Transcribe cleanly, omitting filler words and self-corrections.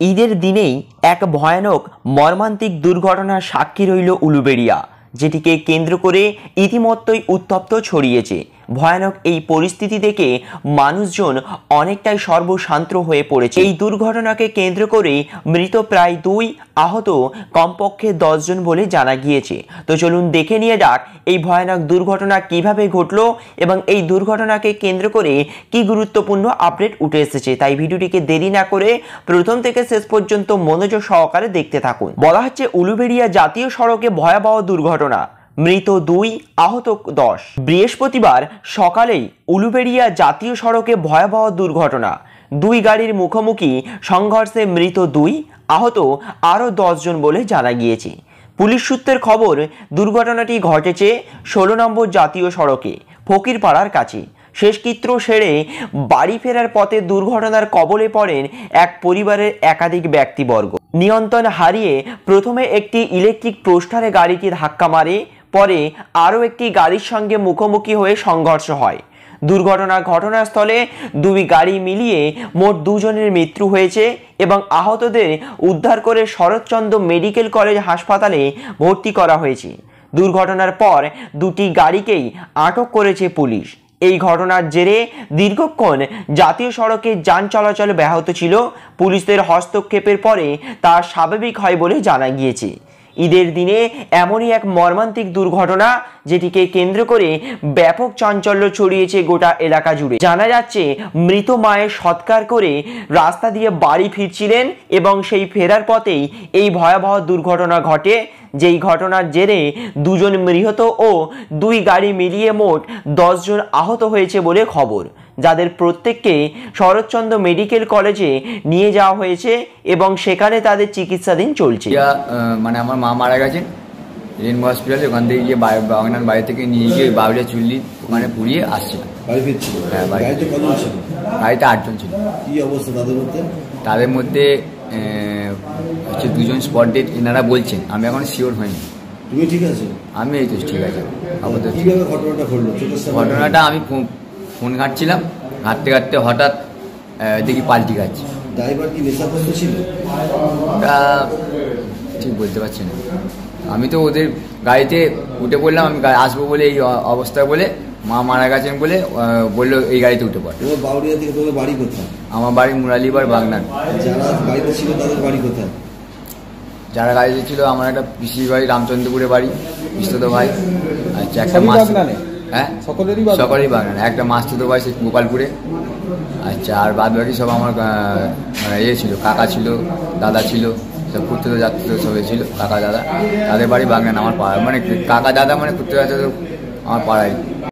ঈদের দিনেই এক ভয়ানক মর্মান্তিক দুর্ঘটনার সাক্ষী রইল উলুবেড়িয়া, যেটিকে কেন্দ্র করে ইতিমধ্যেই উত্তপ্ত ছড়িয়েছে। ভয়ানক এই পরিস্থিতি দেখে মানুষজন অনেকটাই সর্বশান্ত হয়ে পড়েছে। এই দুর্ঘটনাকে কেন্দ্র করে মৃত প্রায় 2, আহত কমপক্ষে 10 জন বলে জানা গিয়েছে। তো চলুন দেখে নিয়ে যাক এই ভয়ানক দুর্ঘটনা কিভাবে ঘটলো এবং এই দুর্ঘটনাকে কেন্দ্র করে কি গুরুত্বপূর্ণ আপডেট উঠে এসেছে। তাই ভিডিওটিকে দেরি না করে প্রথম থেকে শেষ পর্যন্ত মনোযোগ সহকারে দেখতে থাকুন। বলা হচ্ছে উলুবেড়িয়া জাতীয় সড়কে ভয়াবহ দুর্ঘটনা, মৃত 2, আহত 10। বৃহস্পতিবার সকালেই উলুবেড়িয়া জাতীয় সড়কে ভয়াবহ দুর্ঘটনা, 2 গাড়ির মুখোমুখি সংঘর্ষে মৃত 2, আহত আরও 10 জন বলে জানা গিয়েছে। পুলিশ সূত্রের খবর, দুর্ঘটনাটি ঘটেছে 16 নম্বর জাতীয় সড়কে ফকিরপাড়ার কাছে। শেষকৃত্য সেরে বাড়ি ফেরার পথে দুর্ঘটনার কবলে পড়েন এক পরিবারের একাধিক ব্যক্তিবর্গ। নিয়ন্ত্রণ হারিয়ে প্রথমে একটি ইলেকট্রিক পোস্টারে গাড়িটি ধাক্কা মারে, পরে আরও একটি গাড়ির সঙ্গে মুখোমুখি হয়ে সংঘর্ষ হয়। দুর্ঘটনার ঘটনাস্থলে 2 গাড়ি মিলিয়ে মোট 2 জনের মৃত্যু হয়েছে এবং আহতদের উদ্ধার করে শরৎচন্দ্র মেডিকেল কলেজ হাসপাতালে ভর্তি করা হয়েছে। দুর্ঘটনার পর 2টি গাড়িকেই আটক করেছে পুলিশ। এই ঘটনার জেরে দীর্ঘক্ষণ জাতীয় সড়কে যান চলাচল ব্যাহত ছিল। পুলিশের হস্তক্ষেপের পরে তা স্বাভাবিক হয় বলে জানা গিয়েছে। ঈদের দিনে এমনই এক মর্মান্তিক দুর্ঘটনা, যেটিকে কেন্দ্র করে ব্যাপক চাঞ্চল্য ছড়িয়েছে গোটা এলাকা জুড়ে। জানা যাচ্ছে মৃত মায়ের সৎকার করে রাস্তা দিয়ে বাড়ি ফিরছিলেন এবং সেই ফেরার পথেই এই ভয়াবহ দুর্ঘটনা ঘটে। যেই ঘটনার জেরে 2 জন নিহত ও 2 গাড়ি মিলিয়ে মোট 10 জন আহত হয়েছে বলে খবর, যাদের প্রত্যেককে শরৎচন্দ্র মেডিকেল কলেজে নিয়ে যাওয়া হয়েছে এবং সেখানে তাদের চিকিৎসাধীন চলছে। মানে আমার মা মারা গেছেন রেনবো হসপিটালে, ওখান থেকে গিয়ে বাগনান বাড়ি থেকে নিয়ে গিয়ে বাবুলিয়া চুল্লি ওখানে পুড়িয়ে আসছিলাম। হ্যাঁ, গাড়িতে 8 জন ছিল। কি অবস্থা তাদের মধ্যে? হচ্ছে 2 জন স্পট ডেড এনারা বলছেন, আমি এখন শিওর হইনি। তুমি ঠিক আছে? আমি এই তো ঠিক আছে। ঘটনাটা আমি ফোন ঘাঁটছিলাম, ঘাঁটতে ঘাঁটতে হঠাৎ দেখি পাল্টি খাচ্ছি। ড্রাইভার কি নেশাগ্রস্ত ছিল? ওটা ঠিক বলতে পারছি না। আমি তো ওদের গাড়িতে উঠে পড়লাম, আমি আসবো বলে এই অবস্থা বলে, মা মারা গেছেন বলে বললো এই গাড়িতে উঠে পড়ে। বাউরিয়া থেকে তোমার বাড়ি কোথায়? আমার বাড়ি মুরালিবার বাগনান। যারা গাড়িতে ছিল তাদের বাড়ি কোথায়? যারা গাড়িতে ছিল আমার একটা পিসির বাড়ি রামচন্দ্রপুরে বাড়ি, বিশ্বত ভাই। আচ্ছা, একটা হ্যাঁ সকলেই বাগনান। একটা মাস্তুতো ভাই সে গোপালপুরে। আচ্ছা, আর বাদ বাকি সব আমার ছিল, কাকা ছিল, দাদা ছিল, সব ঘুরতে যাত্রী সবাই ছিল, কাকা দাদা, তাদের বাড়ি বাগনান। আমার পাড়া মানে কাকা দাদা মানে ঘুরতে যাচ্ছে আমার পাড়ায়।